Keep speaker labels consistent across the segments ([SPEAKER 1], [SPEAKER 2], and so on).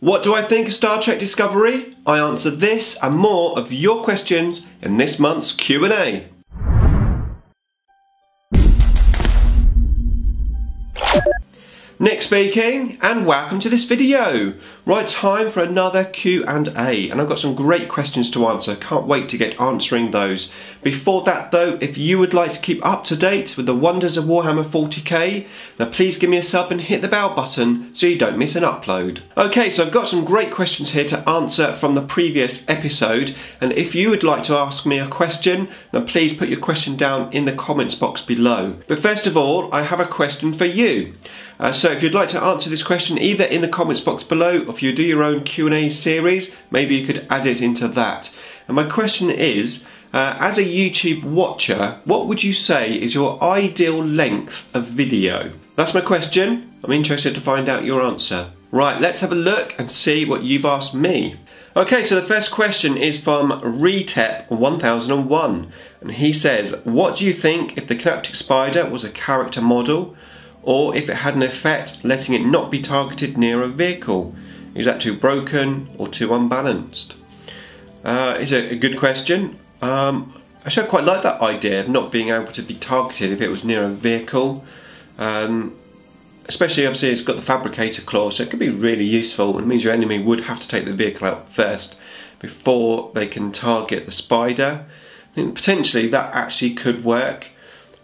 [SPEAKER 1] What do I think of Star Trek Discovery? I answer this and more of your questions in this month's Q&A. Nick speaking, and welcome to this video. Right, time for another Q&A, and I've got some great questions to answer. Can't wait to get answering those. Before that though, if you would like to keep up to date with the wonders of Warhammer 40k, then please give me a sub and hit the bell button so you don't miss an upload. Okay, so I've got some great questions here to answer from the previous episode, and if you would like to ask me a question, then please put your question down in the comments box below. But first of all, I have a question for you. So if you'd like to answer this question either in the comments box below, or if you do your own Q&A series, maybe you could add it into that. And my question is, as a YouTube watcher, what would you say is your ideal length of video? That's my question. I'm interested to find out your answer. Right, let's have a look and see what you've asked me. Okay, so the first question is from Retep1001, and he says, what do you think if the Canoptek Spider was a character model, or if it had an effect letting it not be targeted near a vehicle? Is that too broken or too unbalanced? It's a good question. Actually, I quite like that idea of not being able to be targeted if it was near a vehicle. Especially, obviously, it's got the fabricator clause, so it could be really useful. It means your enemy would have to take the vehicle out first before they can target the spider. I think potentially that actually could work.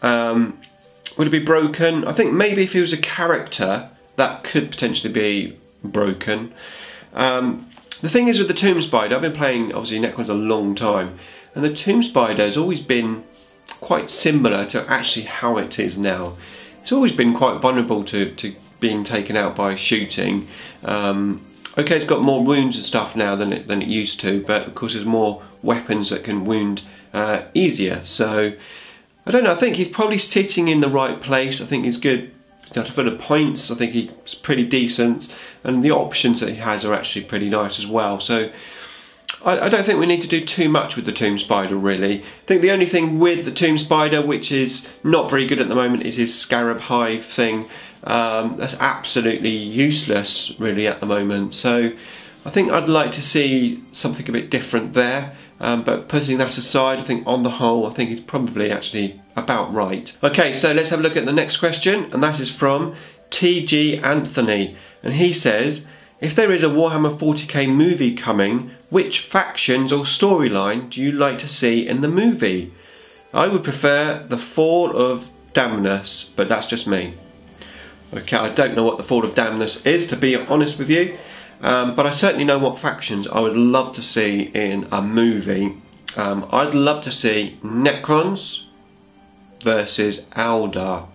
[SPEAKER 1] Would it be broken? I think maybe if he was a character, that could potentially be broken. The thing is with the Tomb Spider, I've been playing, obviously, Necrons a long time, and the Tomb Spider has always been quite similar to actually how it is now. It's always been quite vulnerable to being taken out by shooting. Okay, it's got more wounds and stuff now than it used to, but of course there's more weapons that can wound easier. So I don't know, I think he's probably sitting in the right place. I think he's good for the points. I think he's pretty decent, and the options that he has are actually pretty nice as well. So I don't think we need to do too much with the Tomb Spider, really. I think the only thing with the Tomb Spider, which is not very good at the moment, is his Scarab Hive thing. That's absolutely useless, really, at the moment. So I think I'd like to see something a bit different there. But putting that aside, I think on the whole, I think it's probably actually about right. Okay, so let's have a look at the next question, and that is from TG Anthony, and he says, if there is a Warhammer 40k movie coming, which factions or storyline do you like to see in the movie? I would prefer the Fall of Damnos, but that's just me. Okay, I don't know what the Fall of Damnos is, to be honest with you. But I certainly know what factions I would love to see in a movie. I'd love to see Necrons versus Eldar.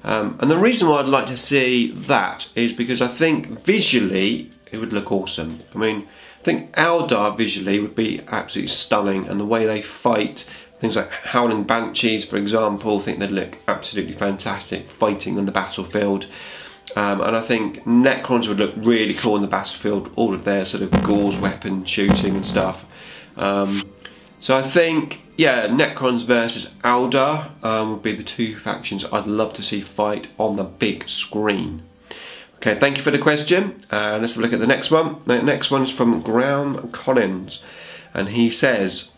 [SPEAKER 1] And the reason why I'd like to see that is because I think visually it would look awesome. I mean, I think Eldar visually would be absolutely stunning, and the way they fight, things like Howling Banshees, for example, I think they'd look absolutely fantastic fighting on the battlefield. And I think Necrons would look really cool on the battlefield, all of their sort of gauze weapon shooting and stuff. So I think, yeah, Necrons versus Eldar would be the two factions I'd love to see fight on the big screen. Okay, thank you for the question. Let's have a look at the next one. The next one is from Graeme Collin, and he says,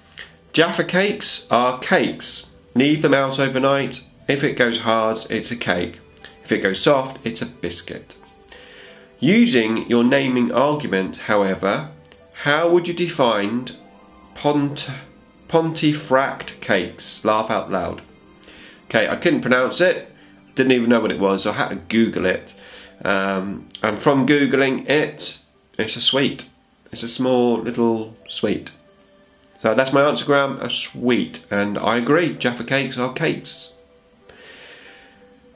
[SPEAKER 1] Jaffa Cakes are cakes. Leave them out overnight. If it goes hard, it's a cake. If it goes soft, it's a biscuit. Using your naming argument, however, how would you define Pontefract Cakes? Laugh out loud. Okay, I couldn't pronounce it. Didn't even know what it was, so I had to Google it. And from Googling it, it's a sweet. It's a small little sweet. So that's my answer, Graeme, a sweet. And I agree, Jaffa Cakes are cakes.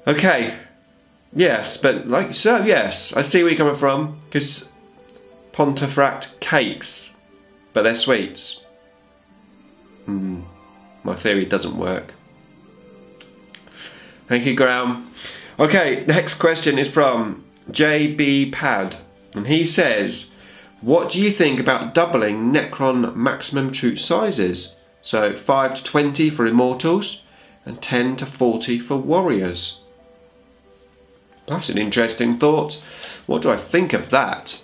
[SPEAKER 1] Okay. Yes, but like so, yes, I see where you're coming from, because Pontefract Cakes, but they're sweets. My theory doesn't work. Thank you, Graeme. Okay, next question is from jbpad, and he says, what do you think about doubling Necron maximum troop sizes? So 5 to 20 for immortals and 10 to 40 for warriors. That's an interesting thought. What do I think of that?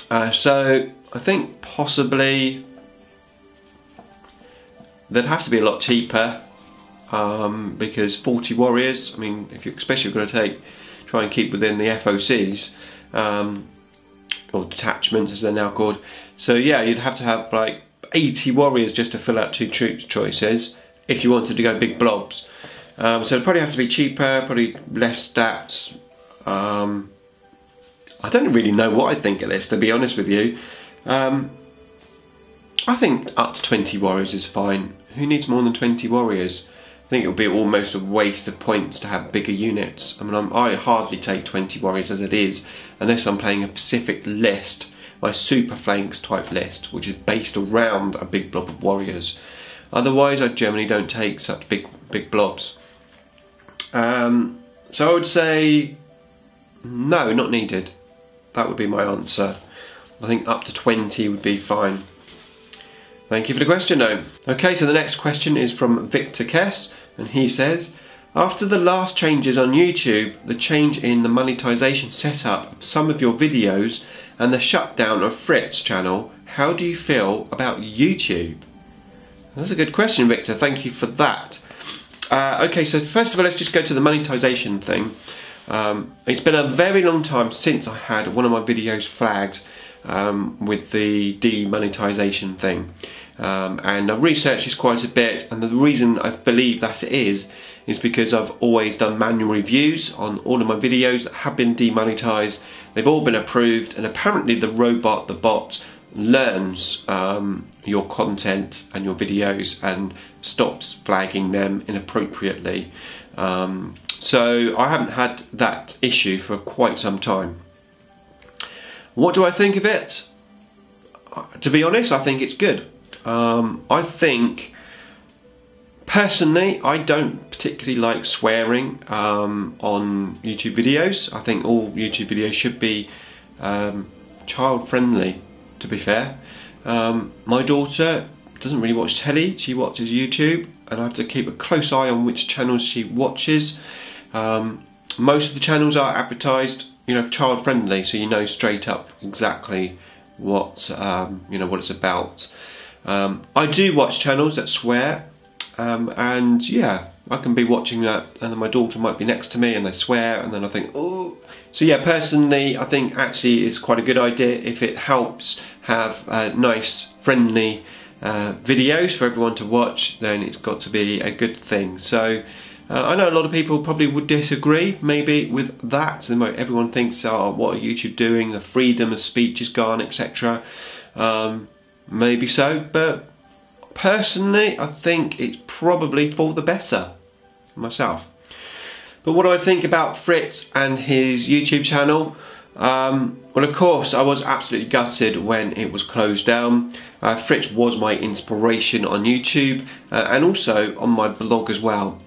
[SPEAKER 1] So I think possibly they'd have to be a lot cheaper, because 40 warriors, I mean, if you especially going to try and keep within the FOCs, or detachments as they're now called. So yeah, you'd have to have like 80 warriors just to fill out 2 troops choices if you wanted to go big blobs. So it'd probably have to be cheaper, probably less stats. I don't really know what I think of this, to be honest with you. I think up to 20 warriors is fine. Who needs more than 20 warriors? I think it would be almost a waste of points to have bigger units. I mean, I hardly take 20 warriors as it is, unless I'm playing a specific list, my super flanks type list, which is based around a big blob of warriors. Otherwise, I generally don't take such big blobs. So I would say no, not needed. That would be my answer. I think up to 20 would be fine. Thank you for the question though. Okay, so the next question is from Victor Kess, and he says, after the last changes on YouTube, the change in the monetization setup of some of your videos and the shutdown of Fritz channel, how do you feel about YouTube? That's a good question, Victor, thank you for that. Okay, so first of all, let's just go to the monetization thing. It's been a very long time since I had one of my videos flagged with the demonetization thing, and I've researched this quite a bit, and the reason I believe that it is because I've always done manual reviews on all of my videos that have been demonetized. They've all been approved, and apparently the bot learns your content and your videos and stops flagging them inappropriately. So I haven't had that issue for quite some time. What do I think of it? To be honest, I think it's good. I think, personally, I don't particularly like swearing on YouTube videos. I think all YouTube videos should be child friendly, to be fair. My daughter doesn't really watch telly, she watches YouTube, and I have to keep a close eye on which channels she watches. Most of the channels are advertised, child friendly, so you know straight up exactly what what it's about. I do watch channels that swear, and yeah, I can be watching that, and then my daughter might be next to me and they swear, and then I think, oh. So yeah, personally, I think actually it's quite a good idea if it helps have nice, friendly videos for everyone to watch. Then it's got to be a good thing. So. I know a lot of people probably would disagree maybe with that. Everyone thinks, oh, what are YouTube doing? The freedom of speech is gone, etc. Maybe so, but personally I think it's probably for the better myself. But what do I think about Fritz and his YouTube channel? Well, of course, I was absolutely gutted when it was closed down. Fritz was my inspiration on YouTube and also on my blog as well.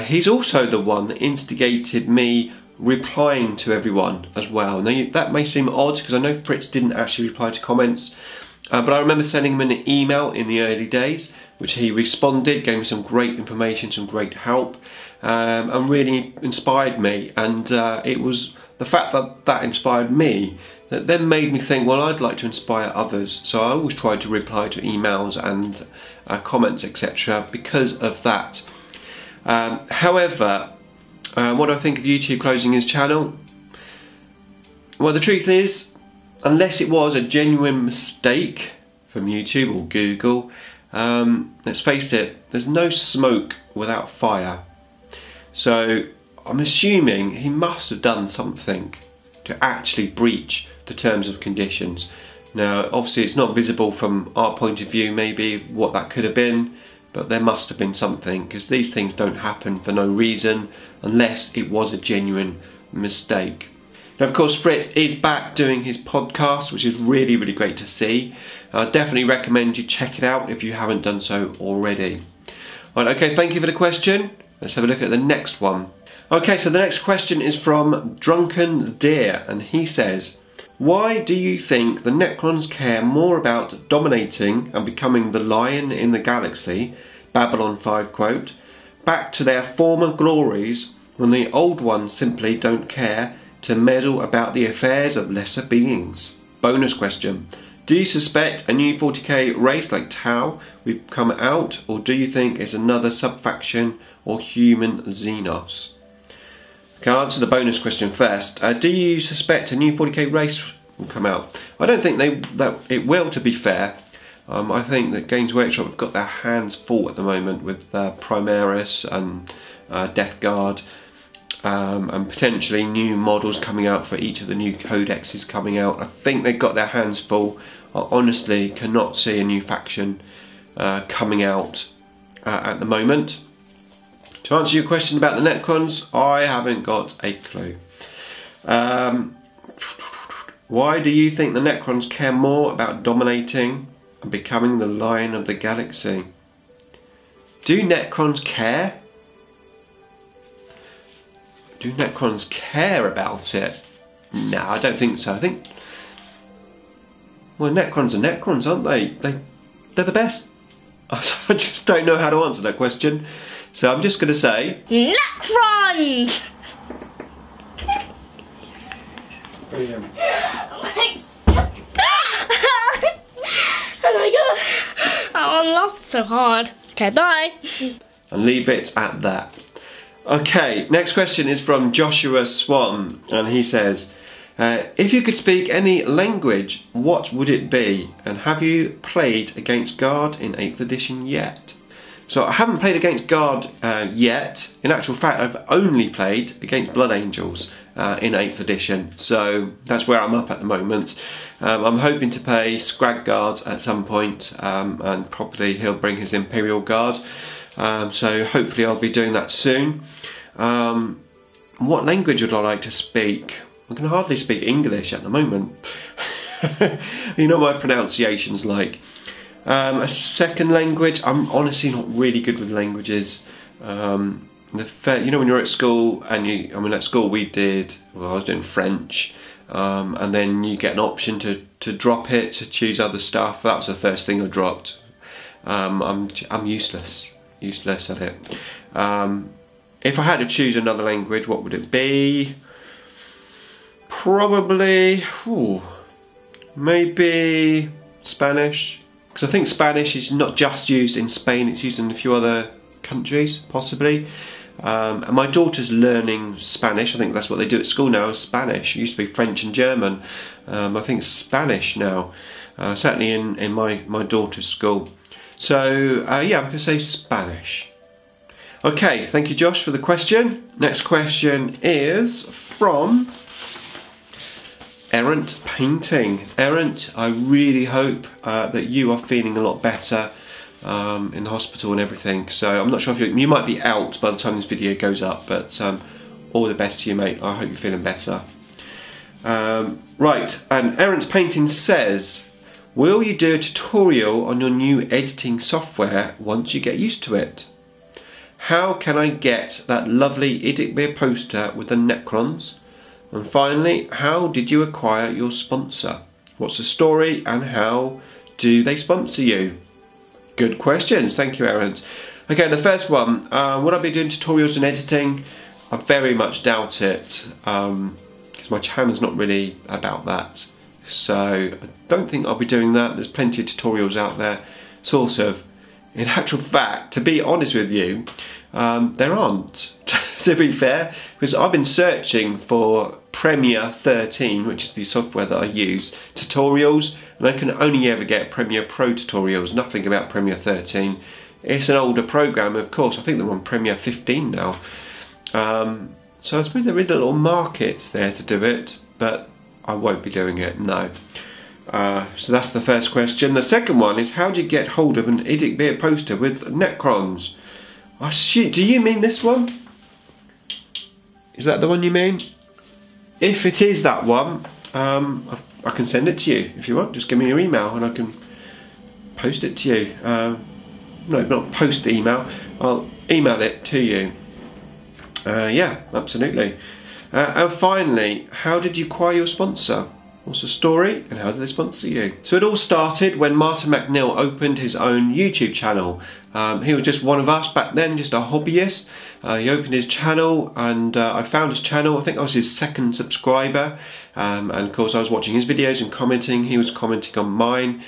[SPEAKER 1] He's also the one that instigated me replying to everyone as well. Now, that may seem odd because I know Fritz didn't actually reply to comments, but I remember sending him an email in the early days, which he responded, gave me some great information, some great help, and really inspired me. And it was the fact that that inspired me that then made me think, well, I'd like to inspire others. So I always try to reply to emails and comments, etc. because of that. However, what do I think of YouTube closing his channel? Well, the truth is, unless it was a genuine mistake from YouTube or Google, let's face it, there's no smoke without fire. So I'm assuming he must have done something to actually breach the terms of conditions. Now, obviously it's not visible from our point of view maybe what that could have been, but there must have been something, because these things don't happen for no reason unless it was a genuine mistake. Now, of course, Fritz is back doing his podcast, which is really, really great to see. I definitely recommend you check it out if you haven't done so already. Right, okay, thank you for the question. Let's have a look at the next one. Okay, so the next question is from Drunken Deer, and he says, why do you think the Necrons care more about dominating and becoming the lion in the galaxy, Babylon 5 quote, back to their former glories, when the old ones simply don't care to meddle about the affairs of lesser beings? bonus question. Do you suspect a new 40k race like Tau will come out, or do you think it's another sub-faction or human Xenos? Okay, I'll answer the bonus question first. Do you suspect a new 40k race will come out? I don't think that it will, to be fair. I think that Games Workshop have got their hands full at the moment with Primaris and Death Guard, and potentially new models coming out for each of the new codexes coming out. I think they've got their hands full. I honestly cannot see a new faction coming out at the moment. To answer your question about the Necrons, I haven't got a clue. Why do you think the Necrons care more about dominating and becoming the lion of the galaxy? Do Necrons care? Do Necrons care about it? No, I don't think so. I think, well, Necrons are Necrons, aren't they? They're the best. I just don't know how to answer that question. So I'm just going to say
[SPEAKER 2] Necrons!
[SPEAKER 1] Brilliant.
[SPEAKER 2] Oh my god, that one laughed so hard. Okay, bye.
[SPEAKER 1] And leave it at that. Okay, next question is from Joshua Swan, and he says, if you could speak any language, what would it be? And have you played against Guard in 8th edition yet? So I haven't played against Guard yet. In actual fact, I've only played against Blood Angels in 8th edition. So that's where I'm up at the moment. I'm hoping to play Scrag Guard at some point, and probably he'll bring his Imperial Guard. So hopefully I'll be doing that soon. What language would I like to speak? I can hardly speak English at the moment. You know my pronunciation's like. A second language, I'm honestly not really good with languages. You know, when you're at school, and at school we did, well, I was doing French, and then you get an option to drop it, to choose other stuff. That was the first thing I dropped. I'm useless at it. If I had to choose another language, what would it be? Probably, maybe Spanish. Because I think Spanish is not just used in Spain, it's used in a few other countries, possibly. And my daughter's learning Spanish. I think that's what they do at school now, is Spanish. It used to be French and German. I think it's Spanish now, certainly in my daughter's school. So, yeah, I'm going to say Spanish. Okay, thank you, Josh, for the question. Next question is from Errant Painting. Errant, I really hope that you are feeling a lot better in the hospital and everything. So I'm not sure if you might be out by the time this video goes up, but all the best to you, mate. I hope you're feeling better. Right, and Errant Painting says, will you do a tutorial on your new editing software once you get used to it? How can I get that lovely IDICBeer poster with the Necrons? And finally, how did you acquire your sponsor? What's the story and how do they sponsor you? Good questions, thank you, Errant. Okay, the first one, would I be doing tutorials and editing? I very much doubt it, because my channel's not really about that. So I don't think I'll be doing that. There's plenty of tutorials out there, sort of. In actual fact, to be honest with you, there aren't, to be fair, because I've been searching for Premiere 13, which is the software that I use, tutorials, and I can only ever get Premiere Pro tutorials, nothing about Premiere 13. It's an older program, of course. I think they're on Premiere 15 now. So I suppose there is a little market there to do it, but I won't be doing it, no. So that's the first question. The second one is, how do you get hold of an IDICBeer poster with Necrons? Oh shit, do you mean this one? Is that the one you mean? If it is that one, I can send it to you if you want. Just give me your email and I can post it to you. No, not post the email. I'll email it to you. Yeah, absolutely. And finally, how did you acquire your sponsor? What's the story and how did they sponsor you? So it all started when Martin McNeil opened his own YouTube channel. He was just one of us back then, just a hobbyist. He opened his channel, and I found his channel. I think I was his second subscriber, and of course I was watching his videos and commenting. He was commenting on mine.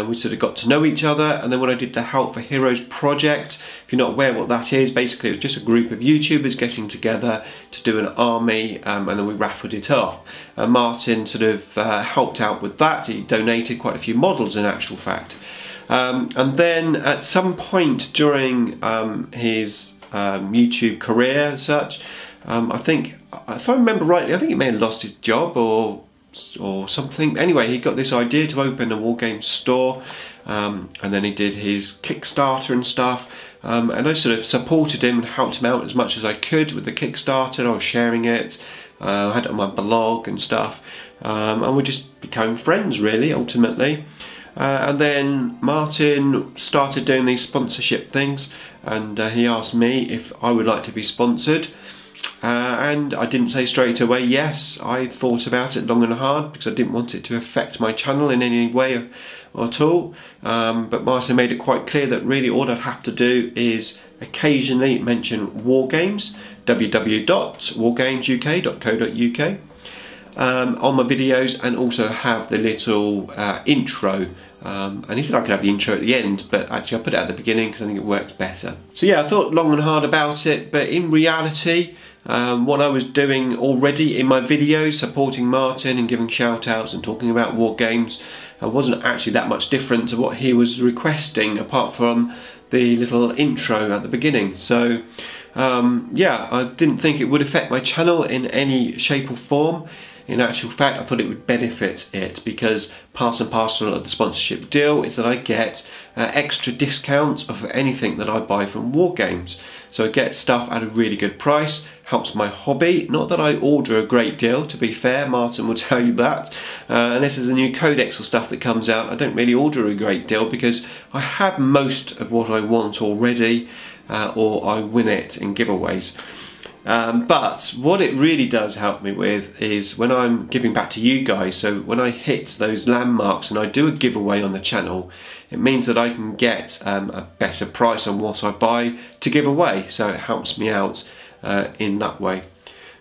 [SPEAKER 1] We sort of got to know each other, and then when I did the Help for Heroes project, if you're not aware what that is, basically it was just a group of YouTubers getting together to do an army, and then we raffled it off. Martin sort of helped out with that. He donated quite a few models in actual fact. And then at some point during his YouTube career as such, I think, if I remember rightly, I think he may have lost his job or something. Anyway, he got this idea to open a Wargames store, and then he did his Kickstarter and stuff, and I sort of supported him and helped him out as much as I could with the Kickstarter. I was sharing it, I had it on my blog and stuff, and we just became friends really, ultimately. And then Martin started doing these sponsorship things, and he asked me if I would like to be sponsored, and I didn't say straight away yes. I thought about it long and hard because I didn't want it to affect my channel in any way at all, but Martin made it quite clear that really all I'd have to do is occasionally mention Wargames, www.wargamesuk.co.uk, on my videos, and also have the little intro. And he said I could have the intro at the end, but actually I put it at the beginning because I think it worked better. So yeah, I thought long and hard about it, but in reality, what I was doing already in my videos, supporting Martin and giving shout outs and talking about war games, wasn't actually that much different to what he was requesting, apart from the little intro at the beginning. So yeah, I didn't think it would affect my channel in any shape or form. In actual fact, I thought it would benefit it, because part and parcel of the sponsorship deal is that I get extra discounts of anything that I buy from Wargames. So I get stuff at a really good price, helps my hobby. Not that I order a great deal, to be fair, Martin will tell you that. Unless there's a new codex or stuff that comes out, I don't really order a great deal because I have most of what I want already, or I win it in giveaways. But what it really does help me with is when I'm giving back to you guys. So when I hit those landmarks and I do a giveaway on the channel, it means that I can get a better price on what I buy to give away. So it helps me out in that way.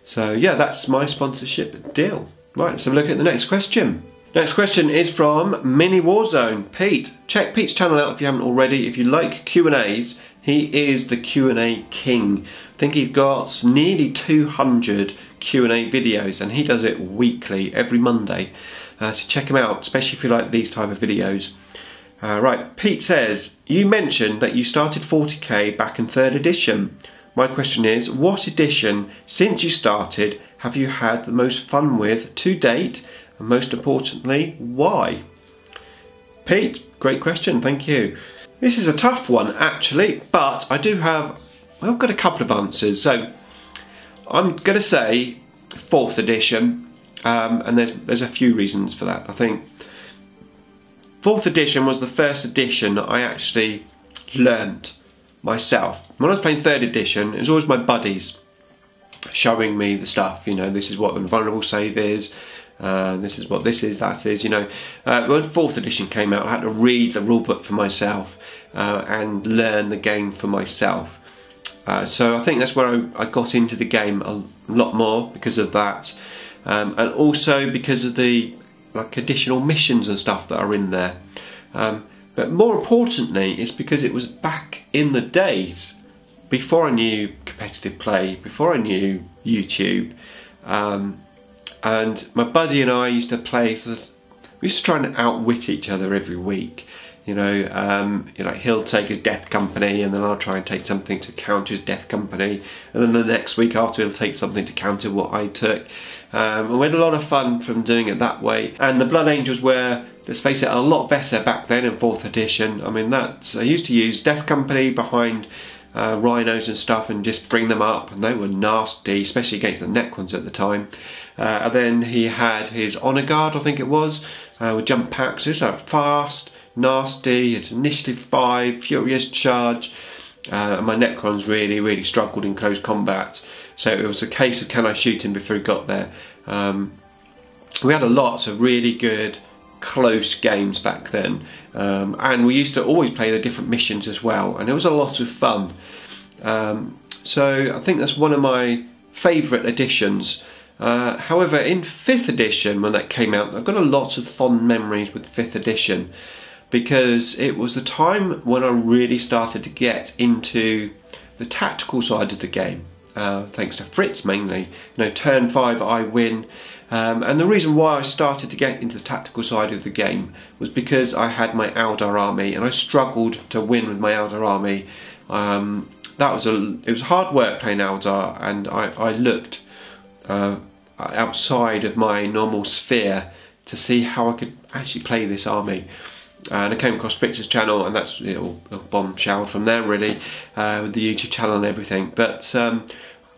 [SPEAKER 1] So yeah, that's my sponsorship deal. Right, let's have a look at the next question. Next question is from Mini Warzone. Pete, check Pete's channel out if you haven't already. If you like Q&As, he is the Q&A king. I think he's got nearly 200 Q&A videos, and he does it weekly, every Monday. So check him out, especially if you like these type of videos. Right, Pete says, you mentioned that you started 40k back in 3rd edition. My question is, what edition, since you started, have you had the most fun with to date? And most importantly, why? Pete, great question, thank you. This is a tough one actually, but I do have, I've got a couple of answers. So I'm going to say 4th edition, and there's a few reasons for that. I think 4th edition was the first edition that I actually learnt myself. When I was playing 3rd edition, it was always my buddies showing me the stuff, you know, this is what the vulnerable save is, this is what this is, that is, you know. When 4th edition came out, I had to read the rulebook for myself and learn the game for myself. So I think that's where I got into the game a lot more because of that, and also because of the additional missions and stuff that are in there. But more importantly, it's because it was back in the days before I knew competitive play, before I knew YouTube, and my buddy and I used to play. We used to try and outwit each other every week. You know, he'll take his Death Company, and then I'll try and take something to counter his Death Company, and then the next week after he'll take something to counter what I took. And we had a lot of fun from doing it that way. And the Blood Angels were, let's face it, a lot better back then in 4th edition. I mean, I used to use Death Company behind rhinos and stuff and just bring them up, and they were nasty, especially against the Necrons at the time. And then he had his Honor Guard, I think it was, with jump packs. It was like fast, nasty, it's initiative 5, furious charge. My Necrons really struggled in close combat, so it was a case of can I shoot him before he got there. We had a lot of really good close games back then, and we used to always play the different missions as well, and it was a lot of fun. So I think that's one of my favourite editions. However, in 5th edition, when that came out, I've got a lot of fond memories with 5th edition, because it was the time when I really started to get into the tactical side of the game, thanks to Fritz mainly. You know, turn 5 I win, and the reason why I started to get into the tactical side of the game was because I had my Eldar army, and I struggled to win with my Eldar army. It was hard work playing Eldar, and I looked outside of my normal sphere to see how I could actually play this army. And I came across Fritz's channel, and that's a little bombshell from there really, with the YouTube channel and everything. But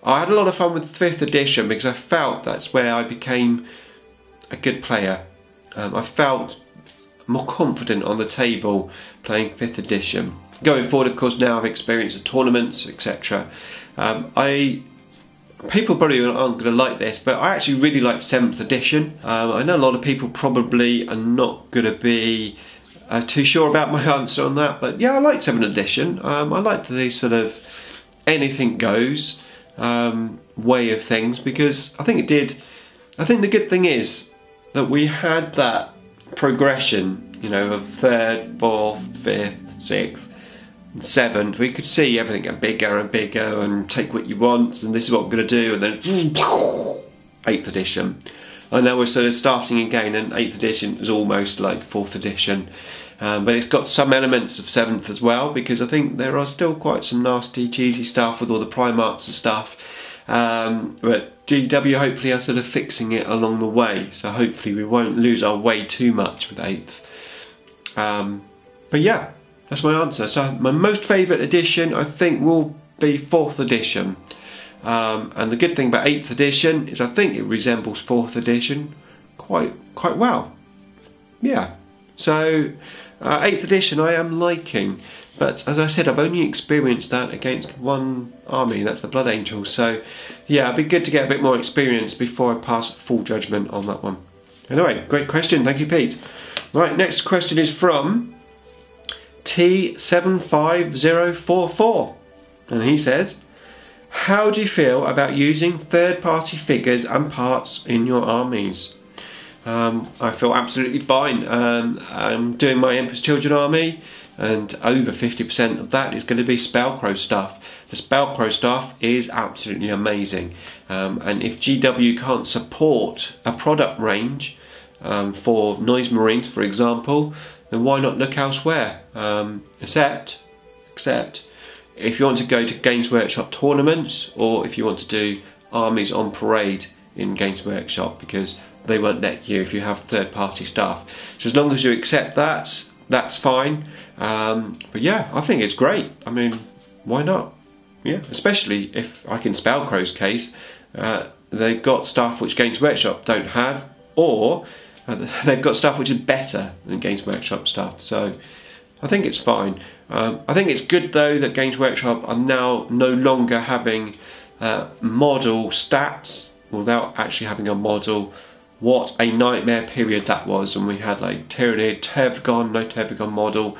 [SPEAKER 1] I had a lot of fun with 5th edition because I felt that's where I became a good player. I felt more confident on the table playing 5th edition. Going forward, of course, now I've experienced the tournaments, etc. People probably aren't going to like this, but I actually really like 7th edition. I know a lot of people probably are not going to be too sure about my answer on that, but yeah, I like 7th edition. I like the sort of anything goes way of things, because I think the good thing is that we had that progression, you know, of 3rd, 4th, 5th, 6th, 7th. We could see everything get bigger and bigger, and take what you want, and this is what I'm going to do, and then 8th edition. I know we're sort of starting again, and 8th edition is almost like 4th edition, but it's got some elements of 7th as well, because I think there are still quite some nasty, cheesy stuff with all the Primarchs and stuff. But GW hopefully are sort of fixing it along the way, so hopefully we won't lose our way too much with 8th. But yeah, that's my answer. So my most favourite edition, I think, will be 4th edition. And the good thing about 8th edition is I think it resembles 4th edition quite well. Yeah, so 8th edition I am liking, but as I said, I've only experienced that against one army, that's the Blood Angels. So yeah, it'd be good to get a bit more experience before I pass full judgment on that one. Anyway, great question, thank you, Pete. Right, next question is from T75044, and he says, how do you feel about using third-party figures and parts in your armies? I feel absolutely fine. I'm doing my Emperor's Children army, and over 50% of that is going to be Spellcrow stuff. The Spellcrow stuff is absolutely amazing, and if GW can't support a product range for Noise Marines, for example, then why not look elsewhere? Except if you want to go to Games Workshop tournaments, or if you want to do armies on parade in Games Workshop, because they won't let you if you have third-party stuff. So as long as you accept that, that's fine. But yeah, I think it's great. I mean, why not? Yeah, especially if, like in Spellcrow's case, they've got stuff which Games Workshop don't have, or they've got stuff which is better than Games Workshop stuff. So I think it's fine. I think it's good though that Games Workshop are now no longer having model stats without actually having a model. What a nightmare period that was, and we had like Tyranid, Tervagon, no Tervagon model,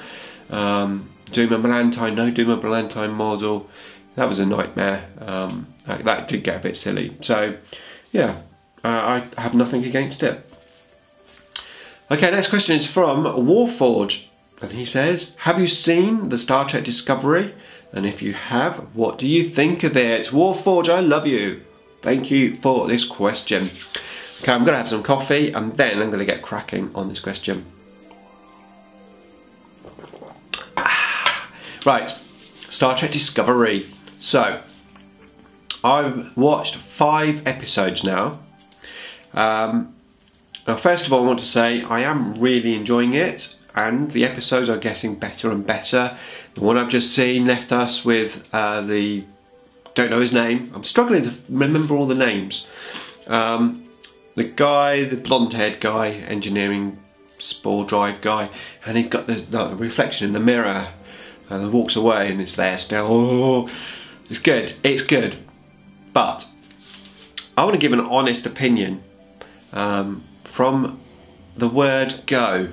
[SPEAKER 1] Doom and Ballantine, no Doom and Ballantine model. That was a nightmare. That did get a bit silly. So yeah, I have nothing against it. Okay, next question is from Warforge, and he says, have you seen the Star Trek Discovery? And if you have, what do you think of it? Warforge, I love you. Thank you for this question. Okay, I'm going to have some coffee, and then I'm going to get cracking on this question. Right, Star Trek Discovery. So, I've watched 5 episodes now. Now, first of all, I want to say I am really enjoying it, and the episodes are getting better and better. The one I've just seen left us with don't know his name. I'm struggling to remember all the names. The guy, the blonde-haired guy, engineering spore drive guy, and he's got the reflection in the mirror, and he walks away, and it's there still. Oh, it's good. It's good, but I want to give an honest opinion from the word go.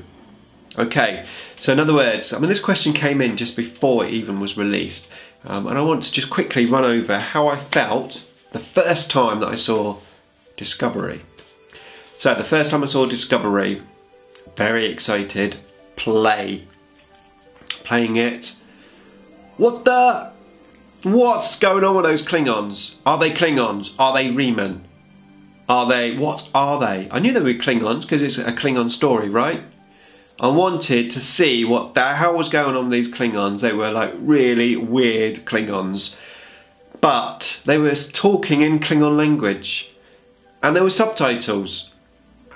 [SPEAKER 1] Okay, so in other words, I mean, this question came in just before it even was released, and I want to just quickly run over how I felt the first time that I saw Discovery. So the first time I saw Discovery, very excited, playing it. What's going on with those Klingons? Are they Klingons? Are they Reman? What are they? I knew they were Klingons because it's a Klingon story, right? I wanted to see what the hell was going on with these Klingons. They were like really weird Klingons. But they were talking in Klingon language. And there were subtitles.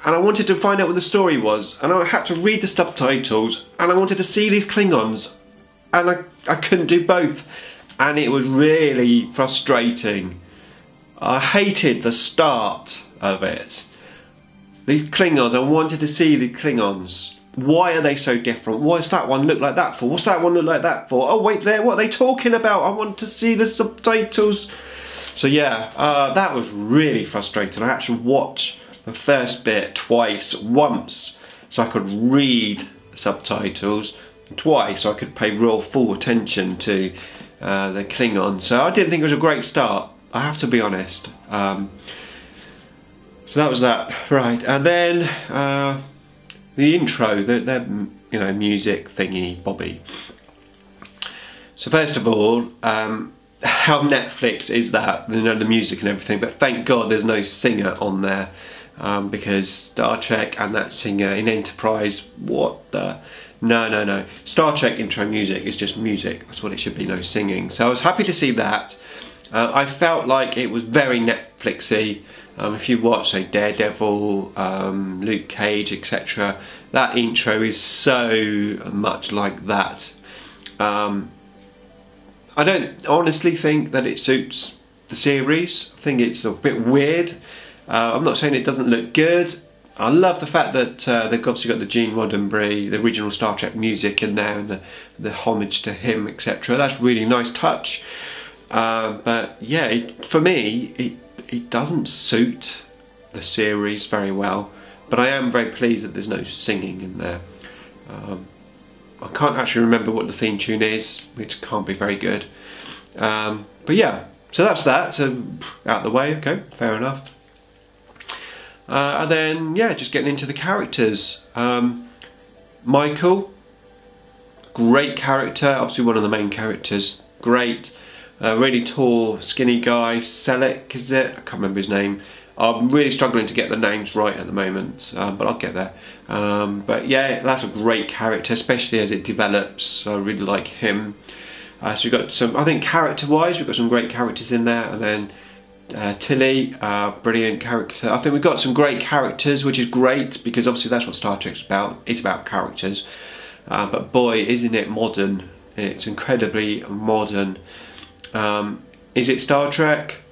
[SPEAKER 1] And I wanted to find out what the story was. And I had to read the subtitles. And I wanted to see these Klingons. And I couldn't do both. And it was really frustrating. I hated the start of it. These Klingons, I wanted to see the Klingons. Why are they so different? What's that one look like that for? What's that one look like that for? Oh wait, what are they talking about? I want to see the subtitles. So yeah, that was really frustrating. I actually watched the first bit once, so I could read subtitles, twice so I could pay real full attention to the Klingon. So I didn't think it was a great start, I have to be honest. So that was that, right? And then the intro, the music thingy, Bobby. So first of all, how Netflix is that? The music and everything, but thank God there's no singer on there, because Star Trek and that singer in Enterprise, what the? No. Star Trek intro music is just music. That's what it should be, no singing. So I was happy to see that. I felt like it was very Netflixy. If you watch, say, Daredevil, Luke Cage, etc., that intro is so much like that. I don't honestly think that it suits the series. I think it's a bit weird. I'm not saying it doesn't look good. I love the fact that they've obviously got the Gene Roddenberry, the original Star Trek music in there, and the homage to him, etc. That's a really nice touch. But yeah, for me, it doesn't suit the series very well. But I am very pleased that there's no singing in there. I can't actually remember what the theme tune is, which can't be very good. But yeah, so that's that. So out of the way, okay, fair enough. And then, yeah, just getting into the characters. Michael, great character, obviously one of the main characters, great. Really tall, skinny guy, Selleck, is it? I can't remember his name. I'm really struggling to get the names right at the moment, but I'll get there. But yeah, that's a great character, especially as it develops. I really like him. So we've got some, I think character-wise, we've got some great characters in there. And then Tilly, brilliant character. I think we've got some great characters, which is great, because obviously that's what Star Trek's about. It's about characters. But boy, isn't it modern. It's incredibly modern. Is it Star Trek?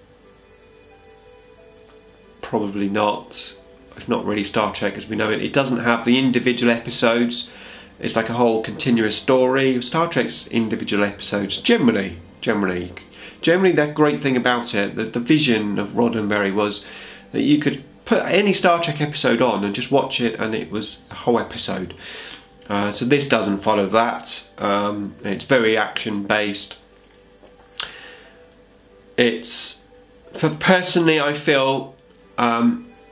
[SPEAKER 1] Probably not. It's not really Star Trek as we know it. It doesn't have the individual episodes. It's like a whole continuous story. Star Trek's individual episodes generally that great thing about it, the vision of Roddenberry was that you could put any Star Trek episode on and just watch it and it was a whole episode. So this doesn't follow that. It's very action based. It's, personally, I feel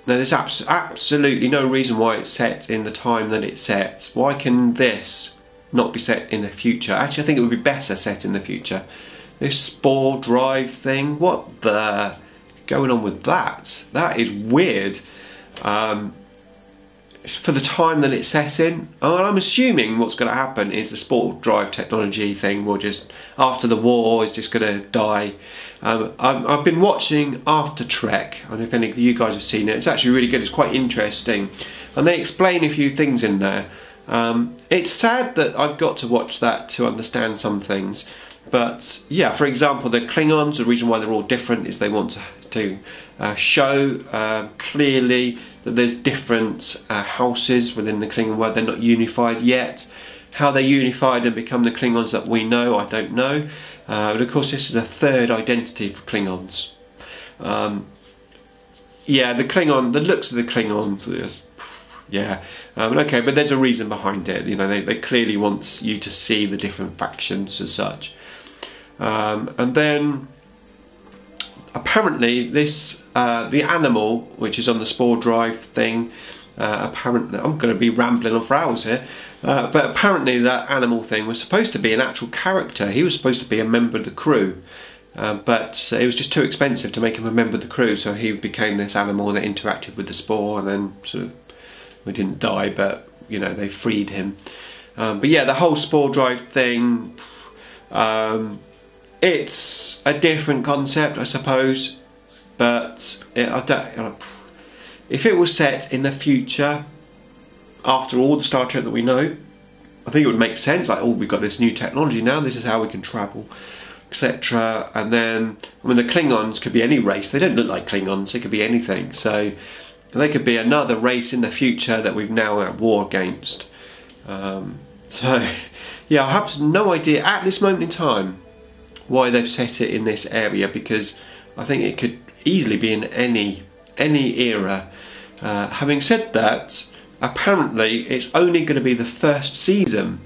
[SPEAKER 1] there's absolutely no reason why it's set in the time that it's set. Why can this not be set in the future? Actually, I think it would be better set in the future. This spore drive thing, what the going on with that? That is weird. For the time that it's set in, I'm assuming what's going to happen is the spore drive technology thing will just, after the war, is just going to die. I've been watching After Trek, I don't know if any of you guys have seen it. It's actually really good, it's quite interesting, and they explain a few things in there. It's sad that I've got to watch that to understand some things, but yeah, for example, the Klingons, the reason why they're all different is they want to show clearly that there's different houses within the Klingon world. They're not unified yet. How they unified and become the Klingons that we know, I don't know. But of course this is a third identity for Klingons. Yeah, the looks of the Klingons, yeah. Okay, but there's a reason behind it. You know, they clearly want you to see the different factions as such. And then apparently this the animal which is on the spore drive thing. Apparently, I'm going to be rambling on for hours here. But apparently that animal thing was supposed to be an actual character. He was supposed to be a member of the crew. But it was just too expensive to make him a member of the crew, so he became this animal that interacted with the spore, and then sort of, we didn't die, but you know, they freed him. But yeah, the whole spore drive thing, it's a different concept, I suppose, but if it was set in the future, after all the Star Trek that we know, I think it would make sense. Like, oh, we've got this new technology now, this is how we can travel, etc. And then, I mean, the Klingons could be any race. They don't look like Klingons, they could be anything. So they could be another race in the future that we've now at war against. So yeah, I have no idea at this moment in time why they've set it in this area, because I think it could easily be in any era. Having said that, apparently it's only going to be the first season,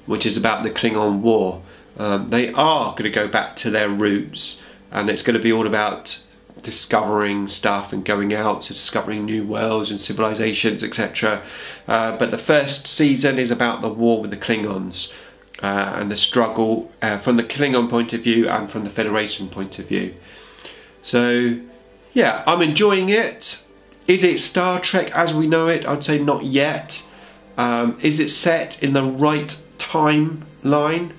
[SPEAKER 1] which is about the Klingon War. They are going to go back to their roots, and it's going to be all about discovering stuff and going out to discovering new worlds and civilizations, etc. But the first season is about the war with the Klingons and the struggle from the Klingon point of view and from the Federation point of view. So yeah, I'm enjoying it. Is it Star Trek as we know it? I'd say not yet. Is it set in the right timeline?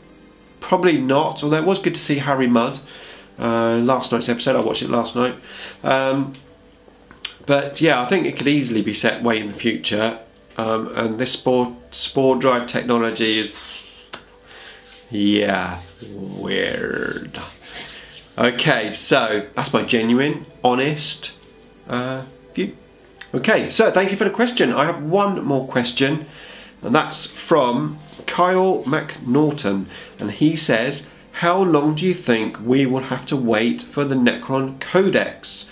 [SPEAKER 1] Probably not, although it was good to see Harry Mudd. Last night's episode, I watched it last night. But yeah, I think it could easily be set way in the future. And this spore drive technology is, yeah, weird. Okay, so that's my genuine, honest view. Okay, so thank you for the question. I have one more question, and that's from Kyle McNaughton, and he says, how long do you think we will have to wait for the Necron Codex?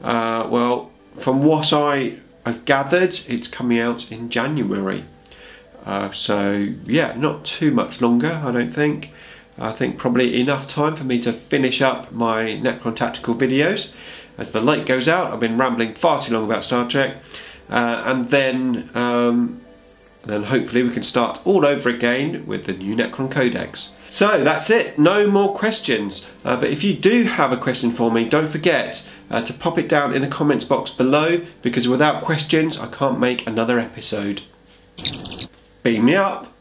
[SPEAKER 1] Well, from what I've gathered, it's coming out in January. So yeah, not too much longer, I don't think. I think probably enough time for me to finish up my Necron Tactical videos. As the light goes out, I've been rambling far too long about Star Trek. And then hopefully we can start all over again with the new Necron Codex. So that's it, no more questions. But if you do have a question for me, don't forget to pop it down in the comments box below, because without questions I can't make another episode. Beam me up.